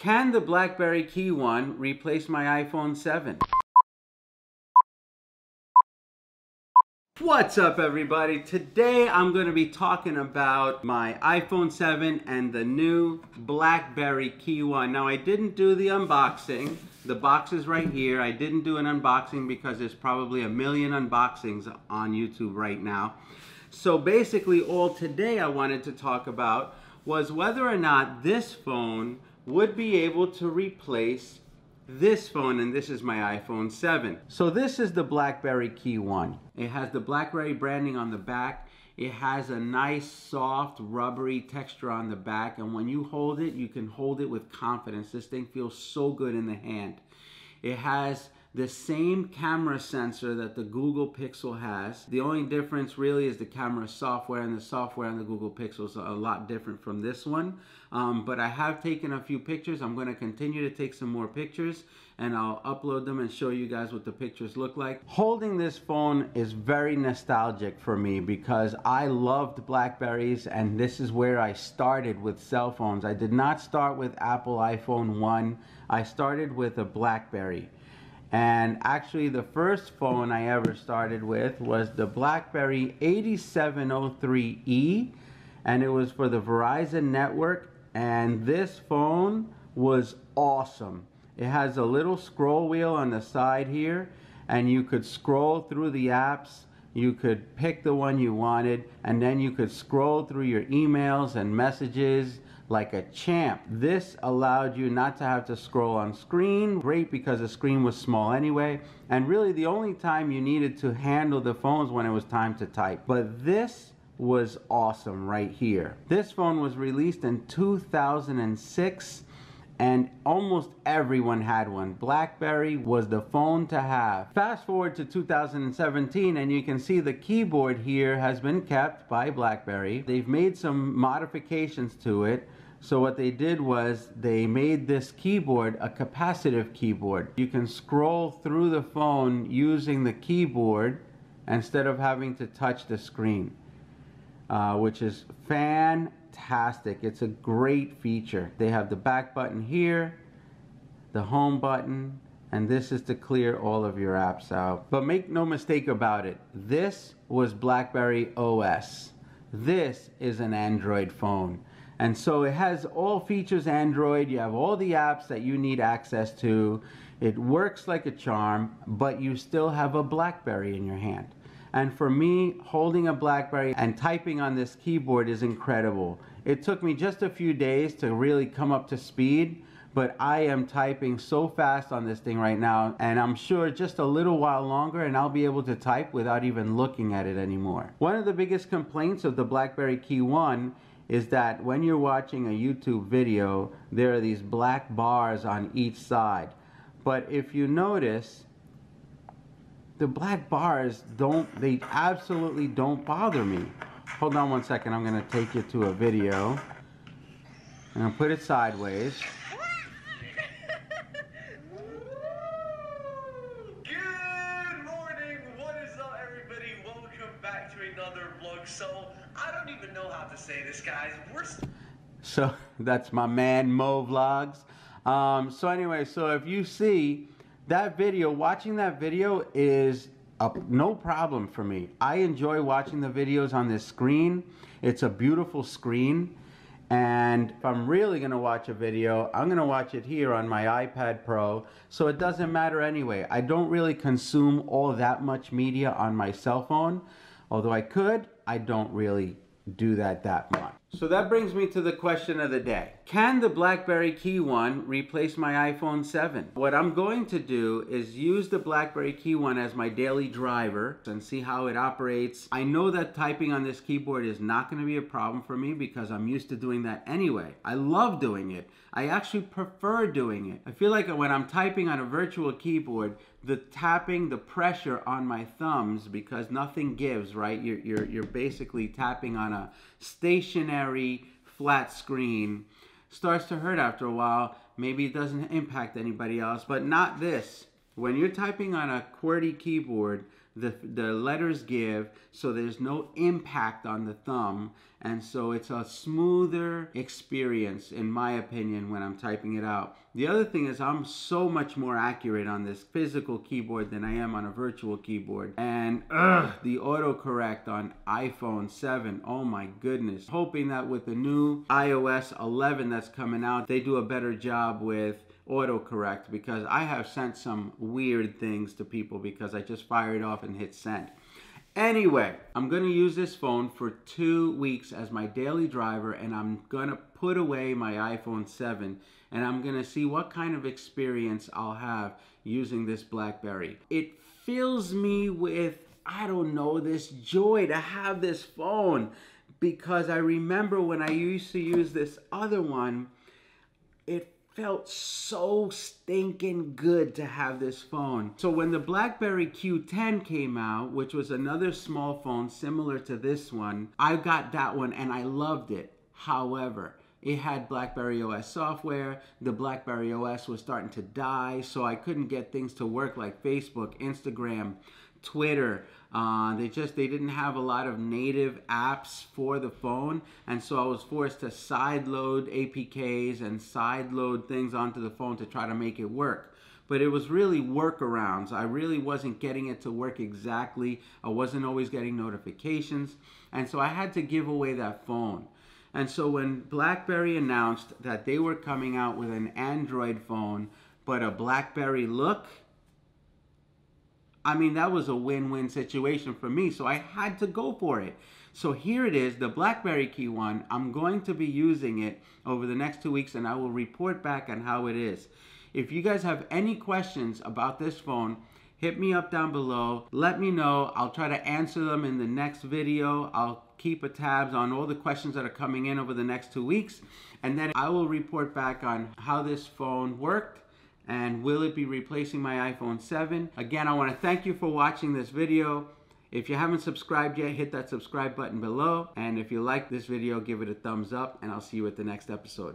Can the Blackberry KeyOne replace my iPhone 7? What's up, everybody? Today I'm going to be talking about my iPhone 7 and the new Blackberry KeyOne. Now, I didn't do the unboxing. The box is right here. I didn't do an unboxing because there's probably a million unboxings on YouTube right now. So basically, all today I wanted to talk about was whether or not this phone would be able to replace this phone, and this is my iPhone 7. So this is the Blackberry KeyOne. It has the Blackberry branding on the back. It has a nice, soft, rubbery texture on the back, and when you hold it, you can hold it with confidence. This thing feels so good in the hand. It has the same camera sensor that the Google Pixel has. The only difference really is the camera software, and the software on the Google Pixel is a lot different from this one. But I have taken a few pictures. I'm going to continue to take some more pictures, and I'll upload them and show you guys what the pictures look like. Holding this phone is very nostalgic for me because I loved Blackberries, and this is where I started with cell phones. I did not start with Apple iPhone 1. I started with a Blackberry. And actually the first phone I ever started with was the Blackberry 8703E, and it was for the Verizon network, and this phone was awesome. It has a little scroll wheel on the side here, and you could scroll through the apps. You could pick the one you wanted, and then you could scroll through your emails and messages like a champ. This allowed you not to have to scroll on screen. Great, because the screen was small anyway, and really the only time you needed to handle the phones when it was time to type. But this was awesome right here. This phone was released in 2006, and almost everyone had one. Blackberry was the phone to have. Fast forward to 2017, and you can see the keyboard here has been kept by Blackberry. They've made some modifications to it. So what they did was they made this keyboard a capacitive keyboard. You can scroll through the phone using the keyboard instead of having to touch the screen, which is fantastic. It's a great feature. They have the back button here, the home button, and this is to clear all of your apps out. But make no mistake about it, this was Blackberry OS. This is an Android phone. And so it has all features Android. You have all the apps that you need access to. It works like a charm, but you still have a Blackberry in your hand. And for me, holding a Blackberry and typing on this keyboard is incredible. It took me just a few days to really come up to speed, but I am typing so fast on this thing right now, and I'm sure just a little while longer and I'll be able to type without even looking at it anymore. One of the biggest complaints of the Blackberry KeyOne is that when you're watching a YouTube video, there are these black bars on each side. But if you notice, the black bars they absolutely don't bother me. Hold on one second, I'm gonna take you to a video. I'm gonna put it sideways. Good morning, what is up, everybody? Welcome back to another vlog. So I don't even know how to say this, guys. So that's my man Mo Vlogs. So anyway, so if you see that video, watching that video is no problem for me. I enjoy watching the videos on this screen. It's a beautiful screen. And if I'm really going to watch a video, I'm going to watch it here on my iPad Pro. So it doesn't matter anyway. I don't really consume all that much media on my cell phone. Although I could, I don't really do that much. So that brings me to the question of the day. Can the Blackberry KeyOne replace my iPhone 7? What I'm going to do is use the Blackberry KeyOne as my daily driver and see how it operates. I know that typing on this keyboard is not going to be a problem for me because I'm used to doing that anyway. I love doing it. I actually prefer doing it. I feel like when I'm typing on a virtual keyboard, the tapping, the pressure on my thumbs, because nothing gives, right? You're basically tapping on a stationary flat screen, starts to hurt after a while. Maybe it doesn't impact anybody else, but not this. When you're typing on a QWERTY keyboard, the letters give, so there's no impact on the thumb, and so it's a smoother experience in my opinion when I'm typing it out. The other thing is I'm so much more accurate on this physical keyboard than I am on a virtual keyboard, and the autocorrect on iPhone 7, oh my goodness. Hoping that with the new iOS 11 that's coming out, they do a better job with autocorrect, because I have sent some weird things to people because I just fired it off and hit send. Anyway, I'm going to use this phone for 2 weeks as my daily driver, and I'm going to put away my iPhone 7, and I'm going to see what kind of experience I'll have using this BlackBerry. It fills me with, I don't know, this joy to have this phone, because I remember when I used to use this other one, it felt so stinking good to have this phone. So when the Blackberry Q10 came out, which was another small phone similar to this one, I got that one and I loved it. However, it had Blackberry OS software. The Blackberry OS was starting to die, so I couldn't get things to work like Facebook, Instagram, Twitter. They didn't have a lot of native apps for the phone, and so I was forced to sideload APKs and sideload things onto the phone to try to make it work. But it was really workarounds. I really wasn't getting it to work exactly. I wasn't always getting notifications, and so I had to give away that phone. And so when BlackBerry announced that they were coming out with an Android phone but a BlackBerry look, I mean, that was a win-win situation for me, so I had to go for it. So here it is, the Blackberry KeyOne. I'm going to be using it over the next 2 weeks, and I will report back on how it is. If you guys have any questions about this phone, hit me up down below. Let me know. I'll try to answer them in the next video. I'll keep a tabs on all the questions that are coming in over the next 2 weeks, and then I will report back on how this phone worked. And will it be replacing my iPhone 7? Again, I want to thank you for watching this video. If you haven't subscribed yet, hit that subscribe button below. And if you like this video, give it a thumbs up, and I'll see you at the next episode.